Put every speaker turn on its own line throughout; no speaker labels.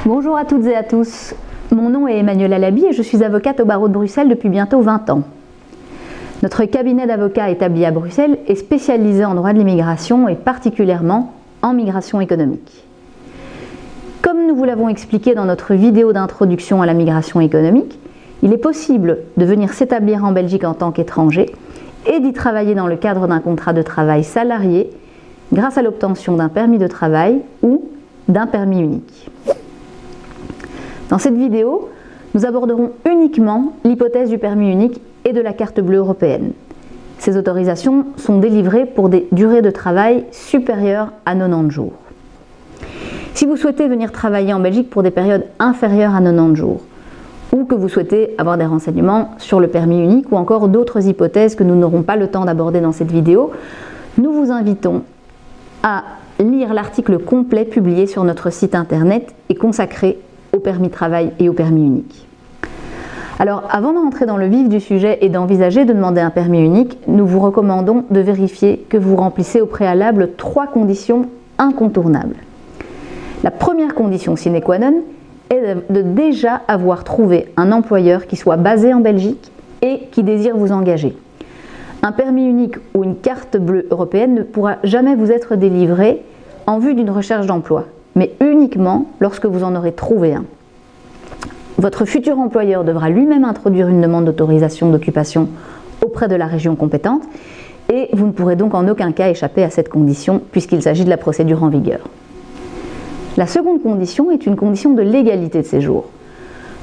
Bonjour à toutes et à tous, mon nom est Emmanuelle Alabi et je suis avocate au barreau de Bruxelles depuis bientôt 20 ans. Notre cabinet d'avocats établi à Bruxelles est spécialisé en droit de l'immigration et particulièrement en migration économique. Comme nous vous l'avons expliqué dans notre vidéo d'introduction à la migration économique, il est possible de venir s'établir en Belgique en tant qu'étranger et d'y travailler dans le cadre d'un contrat de travail salarié grâce à l'obtention d'un permis de travail ou d'un permis unique. Dans cette vidéo, nous aborderons uniquement l'hypothèse du permis unique et de la carte bleue européenne. Ces autorisations sont délivrées pour des durées de travail supérieures à 90 jours. Si vous souhaitez venir travailler en Belgique pour des périodes inférieures à 90 jours, ou que vous souhaitez avoir des renseignements sur le permis unique ou encore d'autres hypothèses que nous n'aurons pas le temps d'aborder dans cette vidéo, nous vous invitons à lire l'article complet publié sur notre site internet et consacré au permis de travail et au permis unique. Alors, avant de rentrer dans le vif du sujet et d'envisager de demander un permis unique, nous vous recommandons de vérifier que vous remplissez au préalable 3 conditions incontournables. La première condition sine qua non est de déjà avoir trouvé un employeur qui soit basé en Belgique et qui désire vous engager. Un permis unique ou une carte bleue européenne ne pourra jamais vous être délivré en vue d'une recherche d'emploi, mais uniquement lorsque vous en aurez trouvé un. Votre futur employeur devra lui-même introduire une demande d'autorisation d'occupation auprès de la région compétente et vous ne pourrez donc en aucun cas échapper à cette condition puisqu'il s'agit de la procédure en vigueur. La seconde condition est une condition de légalité de séjour.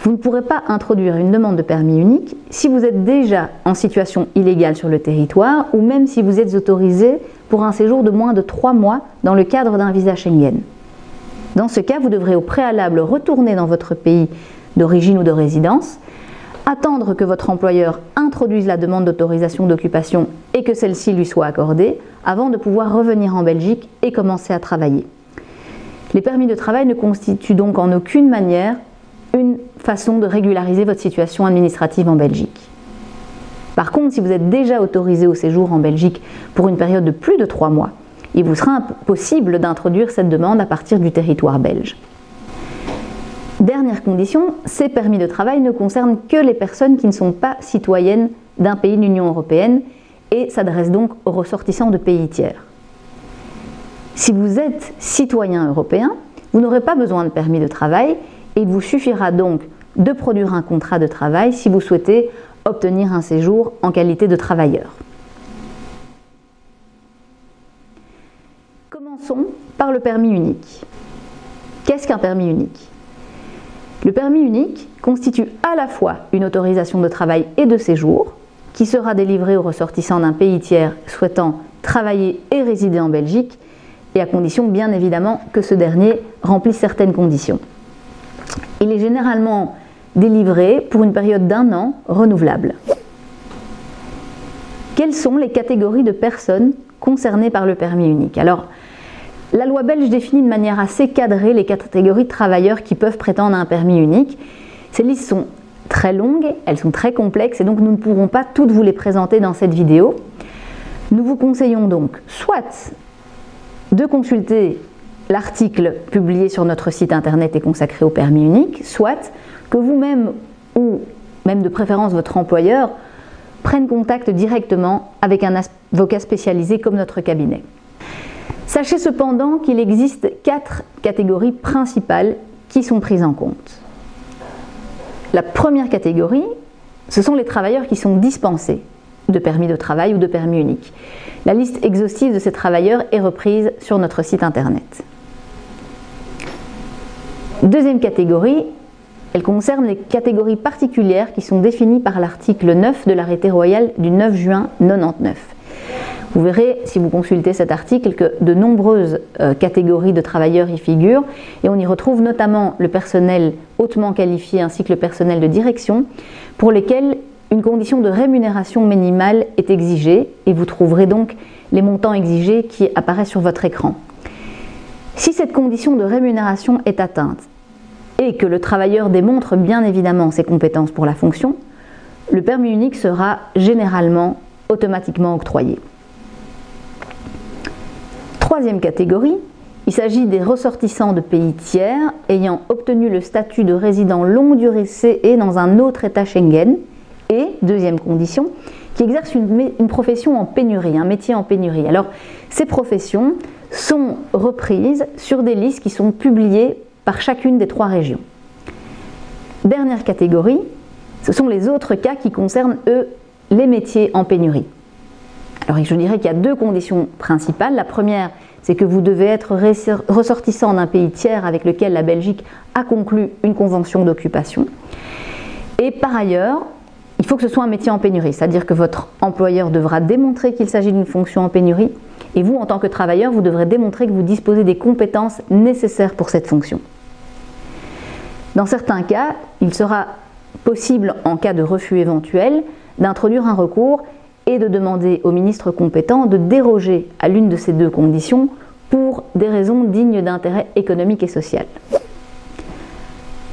Vous ne pourrez pas introduire une demande de permis unique si vous êtes déjà en situation illégale sur le territoire ou même si vous êtes autorisé pour un séjour de moins de 3 mois dans le cadre d'un visa Schengen. Dans ce cas, vous devrez au préalable retourner dans votre pays d'origine ou de résidence, attendre que votre employeur introduise la demande d'autorisation d'occupation et que celle-ci lui soit accordée avant de pouvoir revenir en Belgique et commencer à travailler. Les permis de travail ne constituent donc en aucune manière une façon de régulariser votre situation administrative en Belgique. Par contre, si vous êtes déjà autorisé au séjour en Belgique pour une période de plus de 3 mois, il vous sera impossible d'introduire cette demande à partir du territoire belge. Dernière condition, ces permis de travail ne concernent que les personnes qui ne sont pas citoyennes d'un pays de l'Union européenne et s'adressent donc aux ressortissants de pays tiers. Si vous êtes citoyen européen, vous n'aurez pas besoin de permis de travail et il vous suffira donc de produire un contrat de travail si vous souhaitez obtenir un séjour en qualité de travailleur. Commençons par le permis unique. Qu'est-ce qu'un permis unique ? Le permis unique constitue à la fois une autorisation de travail et de séjour qui sera délivrée aux ressortissants d'un pays tiers souhaitant travailler et résider en Belgique et à condition bien évidemment que ce dernier remplisse certaines conditions. Il est généralement délivré pour une période d'1 an renouvelable. Quelles sont les catégories de personnes concernées par le permis unique ? Alors, la loi belge définit de manière assez cadrée les catégories de travailleurs qui peuvent prétendre à un permis unique. Ces listes sont très longues, elles sont très complexes et donc nous ne pourrons pas toutes vous les présenter dans cette vidéo. Nous vous conseillons donc soit de consulter l'article publié sur notre site internet et consacré au permis unique, soit que vous-même ou même de préférence votre employeur prenne contact directement avec un avocat spécialisé comme notre cabinet. Sachez cependant qu'il existe 4 catégories principales qui sont prises en compte. La première catégorie, ce sont les travailleurs qui sont dispensés de permis de travail ou de permis unique. La liste exhaustive de ces travailleurs est reprise sur notre site internet. Deuxième catégorie, elle concerne les catégories particulières qui sont définies par l'article 9 de l'arrêté royal du 9 juin 1999. Vous verrez, si vous consultez cet article, que de nombreuses catégories de travailleurs y figurent et on y retrouve notamment le personnel hautement qualifié ainsi que le personnel de direction pour lesquels une condition de rémunération minimale est exigée et vous trouverez donc les montants exigés qui apparaissent sur votre écran. Si cette condition de rémunération est atteinte et que le travailleur démontre bien évidemment ses compétences pour la fonction, le permis unique sera généralement automatiquement octroyé. Troisième catégorie, Il s'agit des ressortissants de pays tiers ayant obtenu le statut de résident longue durée CE dans un autre État Schengen et, deuxième condition, qui exercent une profession en pénurie, un métier en pénurie. Alors, ces professions sont reprises sur des listes qui sont publiées par chacune des 3 régions. Dernière catégorie, ce sont les autres cas qui concernent, eux, les métiers en pénurie. Alors, je dirais qu'il y a 2 conditions principales. La première, c'est que vous devez être ressortissant d'un pays tiers avec lequel la Belgique a conclu une convention d'occupation. Et par ailleurs, il faut que ce soit un métier en pénurie, c'est-à-dire que votre employeur devra démontrer qu'il s'agit d'une fonction en pénurie, et vous, en tant que travailleur, vous devrez démontrer que vous disposez des compétences nécessaires pour cette fonction. Dans certains cas, il sera possible, en cas de refus éventuel, d'introduire un recours et de demander au ministre compétent de déroger à l'une de ces 2 conditions pour des raisons dignes d'intérêt économique et social.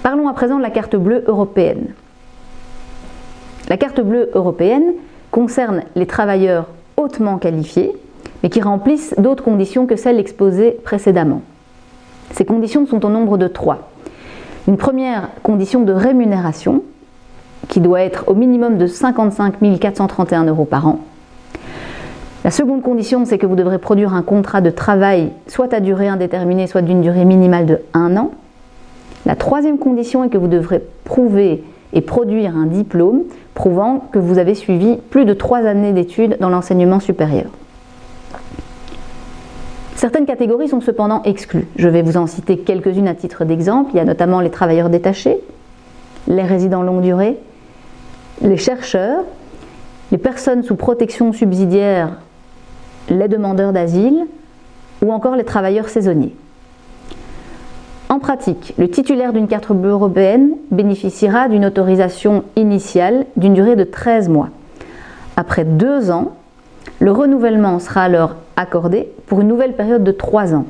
Parlons à présent de la carte bleue européenne. La carte bleue européenne concerne les travailleurs hautement qualifiés, mais qui remplissent d'autres conditions que celles exposées précédemment. Ces conditions sont au nombre de 3. Une première condition de rémunération, qui doit être au minimum de 55 431 € par an. La seconde condition, c'est que vous devrez produire un contrat de travail soit à durée indéterminée, soit d'une durée minimale de 1 an. La troisième condition est que vous devrez prouver et produire un diplôme prouvant que vous avez suivi plus de 3 années d'études dans l'enseignement supérieur. Certaines catégories sont cependant exclues. Je vais vous en citer quelques-unes à titre d'exemple. Il y a notamment les travailleurs détachés, les résidents longue durée, les chercheurs, les personnes sous protection subsidiaire, les demandeurs d'asile ou encore les travailleurs saisonniers. En pratique, le titulaire d'une carte bleue européenne bénéficiera d'une autorisation initiale d'une durée de 13 mois. Après 2 ans, le renouvellement sera alors accordé pour une nouvelle période de 3 ans.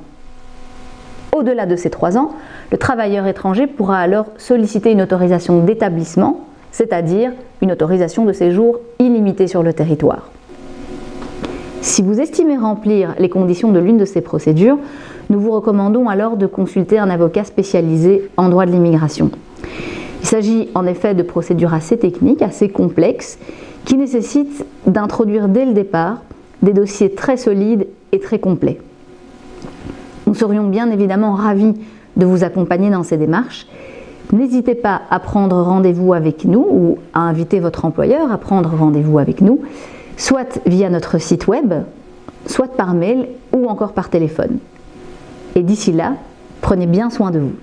Au-delà de ces 3 ans, le travailleur étranger pourra alors solliciter une autorisation d'établissement, c'est-à-dire une autorisation de séjour illimitée sur le territoire. Si vous estimez remplir les conditions de l'une de ces procédures, nous vous recommandons alors de consulter un avocat spécialisé en droit de l'immigration. Il s'agit en effet de procédures assez techniques, assez complexes, qui nécessitent d'introduire dès le départ des dossiers très solides et très complets. Nous serions bien évidemment ravis de vous accompagner dans ces démarches. N'hésitez pas à prendre rendez-vous avec nous ou à inviter votre employeur à prendre rendez-vous avec nous, soit via notre site web, soit par mail ou encore par téléphone. Et d'ici là, prenez bien soin de vous.